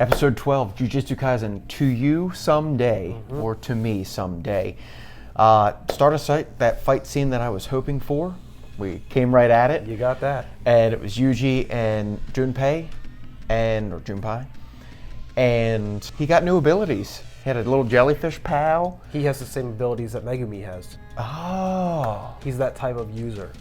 Episode 12, Jujutsu Kaisen, to you someday, or to me someday. Start of sight, that fight scene that I was hoping for. We came right at it. You got that. And it was Yuji and Junpei, or Junpei. And he got new abilities. He had a little jellyfish pal. He has the same abilities that Megumi has. Oh. He's that type of user.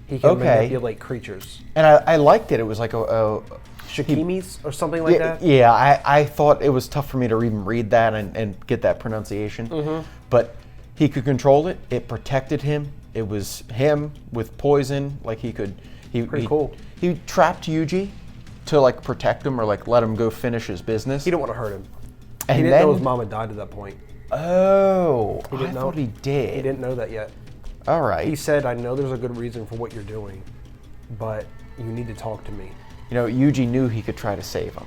He can manipulate creatures. And I liked it. It was like a Shikimis or something like that? Yeah, I thought it was tough for me to even read that and get that pronunciation. But he could control it. It protected him. It was him with poison. Like Pretty cool. He trapped Yuji to like protect him or like let him go finish his business. He didn't want to hurt him. And he didn't know his mom had died at that point. Oh, He didn't know. thought he did. He didn't know that yet. All right. He said, I know there's a good reason for what you're doing, but you need to talk to me. You know, Yuji knew he could try to save him.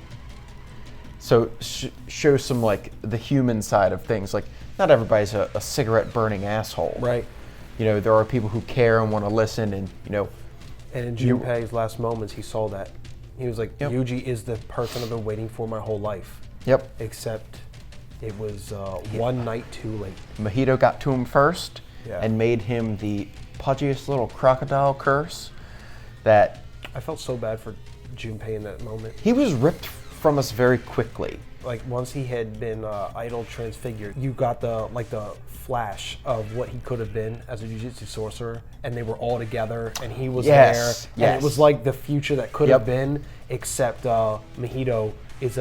So show some like the human side of things. Like not everybody's a cigarette burning asshole. Right. You know, there are people who care and want to listen and, you know. And in Junpei's last moments, he saw that. He was like, Yep. Yuji is the person I've been waiting for my whole life. Yep. Except it was one night too late. Mahito got to him first Yeah. and made him the pudgiest little crocodile curse that... I felt so bad for Junpei in that moment. He was ripped from us very quickly. Like once he had been idol transfigured, you got the flash of what he could have been as a Jujutsu sorcerer, and they were all together, and he was there, and it was like the future that could have been. Except Mahito is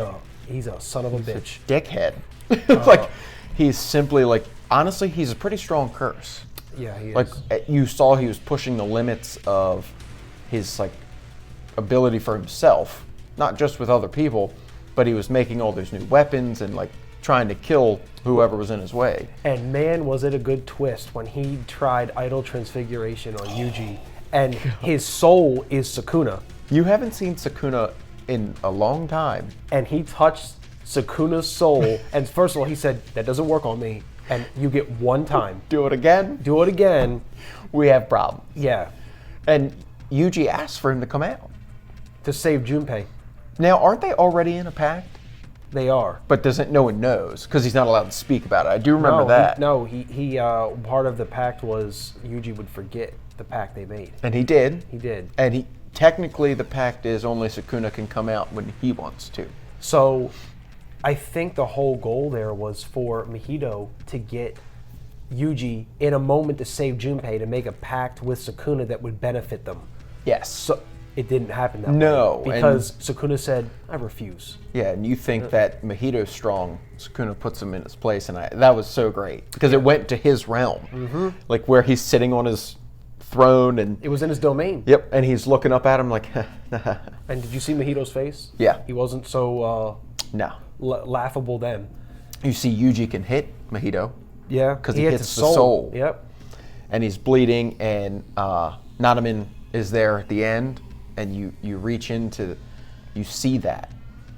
he's a son of a bitch, Dickhead. Like he's simply like honestly, he's a pretty strong curse. Yeah, he is. Like you saw, he was pushing the limits of his like ability for himself, not just with other people, but he was making all those new weapons and like trying to kill whoever was in his way. And man, was it a good twist when he tried idol transfiguration on Yuji, and his soul is Sakuna. You haven't seen Sakuna in a long time. And he touched Sakuna's soul, and first of all, he said, that doesn't work on me, and you get one time. Do it again? Do it again. We have problems. Yeah. And Yuji asked for him to come out. To save Junpei. Now, aren't they already in a pact? They are. But no one knows, because he's not allowed to speak about it. I do remember that. He part of the pact was Yuji would forget the pact they made. And he did. He did. And technically the pact is only Sakuna can come out when he wants to. So I think the whole goal there was for Mahito to get Yuji in a moment to save Junpei, to make a pact with Sakuna that would benefit them. Yes. So it didn't happen that way. Because Sakuna said, I refuse. Yeah, and you think that Mahito's strong, Sakuna puts him in his place, and that was so great. Because it went to his realm. Like where he's sitting on his throne and... It was in his domain. Yep, and he's looking up at him like... And did you see Mahito's face? Yeah. He wasn't so no. Laughable then. You see Yuji can hit Mahito. Yeah. Because he hits the soul. Yep. And he's bleeding, and Nanami is there at the end, and you reach into... You see that.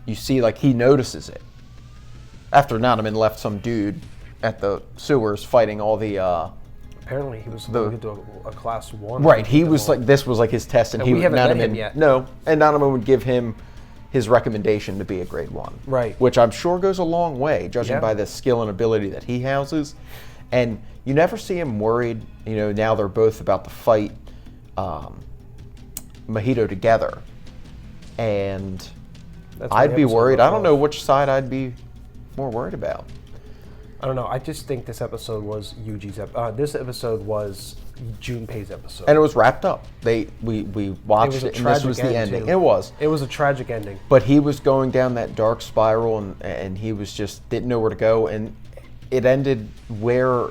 You see, like, he notices it. After Nanami left some dude at the sewers fighting all the... Apparently he was going to do a class 1. Right, he was like, this was like his test, and we haven't met him yet. No, and Nanami would give him his recommendation to be a grade 1. Right. Which I'm sure goes a long way, judging by the skill and ability that he houses. And you never see him worried, you know, now they're both about to fight Mahito together. And I'd be worried. I don't know which side I'd be more worried about. I don't know. I just think this episode was Yuji's episode. This episode was Junpei's episode. And it was wrapped up. We watched it, and this was the ending. It was. It was a tragic ending. But he was going down that dark spiral, and he was just didn't know where to go, and it ended where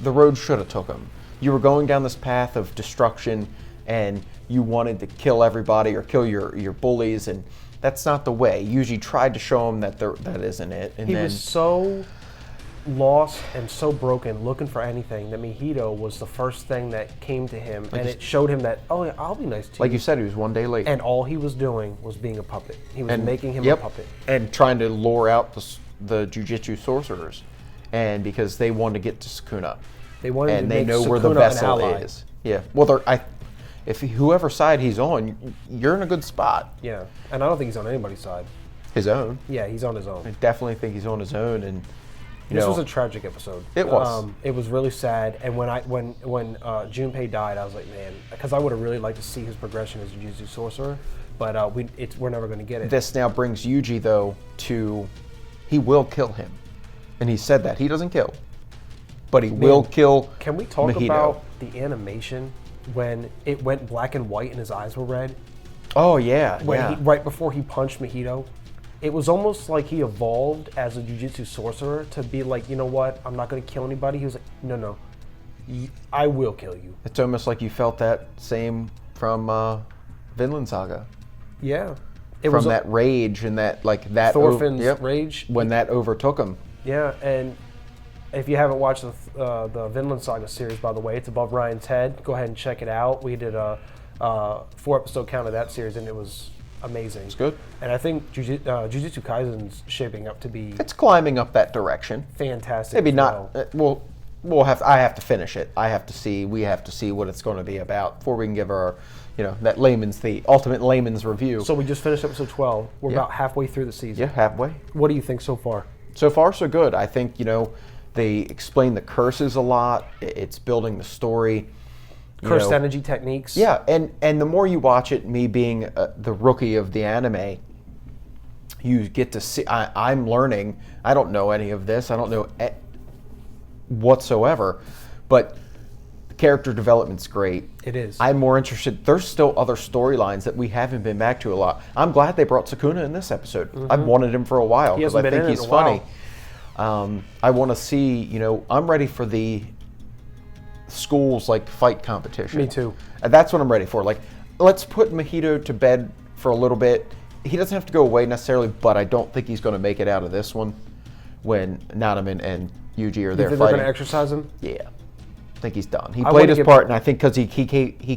the road should have took him. You were going down this path of destruction, and you wanted to kill everybody or kill your bullies, and that's not the way. Yuji tried to show him that that isn't it. And he was so lost and so broken, looking for anything, that Mahito was the first thing that came to him, and it showed him that, oh yeah, I'll be nice to you. Like you said, he was one day late. And all he was doing was being a puppet. He was making him a puppet. And trying to lure out the Jujutsu sorcerers. And because they wanted to get to Sakuna. They wanted and to they make know Sakuna where the vessel an ally. is. Yeah. Well, if whoever side he's on, you're in a good spot. Yeah. And I don't think he's on anybody's side. his own. Yeah, he's on his own. I definitely think he's on his own, and this was a tragic episode. It was. It was really sad, and when Junpei died, I was like, man, because I would have really liked to see his progression as a Jujutsu sorcerer, but we're never going to get it. This now brings Yuji though to, he will kill him, and he said that he doesn't kill, but he will kill. Can we talk Mahito. about the animation when it went black and white and his eyes were red? Oh yeah, Right before he punched Mahito. It was almost like he evolved as a Jujutsu sorcerer to be like, you know what, I'm not going to kill anybody. He was like, no, I will kill you. It's almost like you felt that same from Vinland Saga. Yeah. From that rage and that Thorfinn's rage. When that overtook him. Yeah, and if you haven't watched the Vinland Saga series, by the way, it's above Ryan's head. Go ahead and check it out. We did a 4-episode count of that series, and it was amazing. It's good. And I think Jujutsu Kaisen's shaping up to be... It's climbing up that direction. Fantastic. Maybe not... I have to finish it. We have to see what it's going to be about before we can give our, the ultimate layman's review. So we just finished episode 12. We're about halfway through the season. Yeah, halfway. What do you think so far? So far, so good. I think, they explain the curses a lot. It's building the story. Cursed energy techniques. Yeah, and the more you watch it, me being the rookie of the anime, you get to see, I'm learning. I don't know any of this. I don't know whatsoever, but the character development's great. It is. I'm more interested. There's still other storylines that we haven't been back to a lot. I'm glad they brought Sakuna in this episode. Mm-hmm. I've wanted him for a while because I think he's funny. I want to see, I'm ready for the schools fight competition. Me too. That's what I'm ready for. Let's put Mahito to bed for a little bit. He doesn't have to go away necessarily, but I don't think he's going to make it out of this one when Nanami and Yuji are there fighting. You think they're going to exercise him? Yeah. I think he's done. He played his part, and I think because he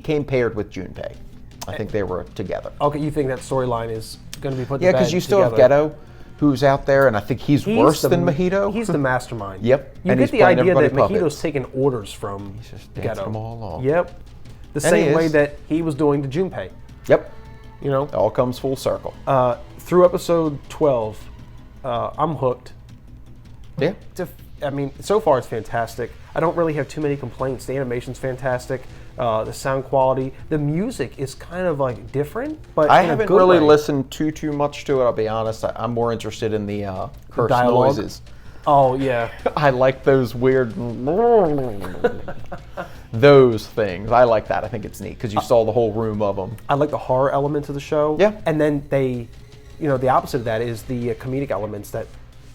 came paired with Junpei. I think they were together. Okay, you think that storyline is going to be put to bed? Yeah, because you still have Geto, who's out there, and I think he's worse than Mahito. He's the mastermind. Yep. You get the idea that Mahito's taking orders from Geto. Them all along. Yep. The same way that he was doing to Junpei. Yep. It all comes full circle. Through episode 12, I'm hooked. Yeah. So far it's fantastic. I don't really have too many complaints. The animation's fantastic. The sound quality, the music is kind of different, but I haven't really listened too much to it. I'll be honest. I'm more interested in the curse noises. Oh yeah, I like those weird those things. I like that. I think it's neat because you saw the whole room of them. I like the horror element of the show. Yeah, and then the opposite of that is the comedic elements that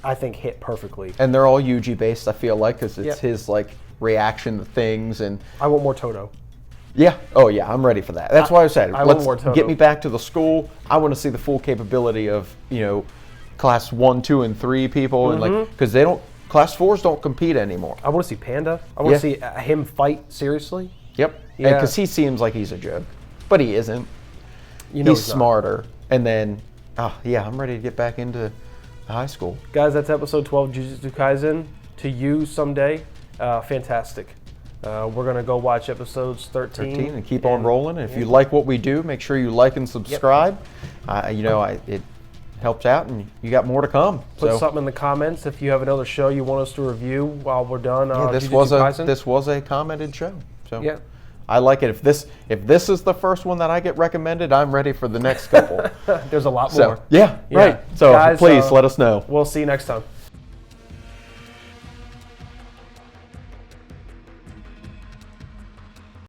I think hit perfectly. And they're all Yuji based. I feel because it's his reaction to things, and I want more Toto. Yeah. Oh, yeah. I'm ready for that. That's why I said, let's get me back to the school. I want to see the full capability of, class 1, 2, and 3 people, and because class 4s don't compete anymore. I want to see Panda. I want to see him fight seriously. Yep. Yeah. Because he seems like he's a joke, but he isn't. He's smarter. And then, I'm ready to get back into high school. Guys, that's episode 12 Jujutsu Kaisen. To you someday, fantastic. We're going to go watch episodes 13 and keep on rolling. And if you like what we do, make sure you like and subscribe. It helps out, and you got more to come. Put something in the comments if you have another show you want us to review while we're done. This was a commented show. So yeah. I like it. If this is the first one that I get recommended, I'm ready for the next couple. There's a lot more. Right. So guys, please let us know. We'll see you next time.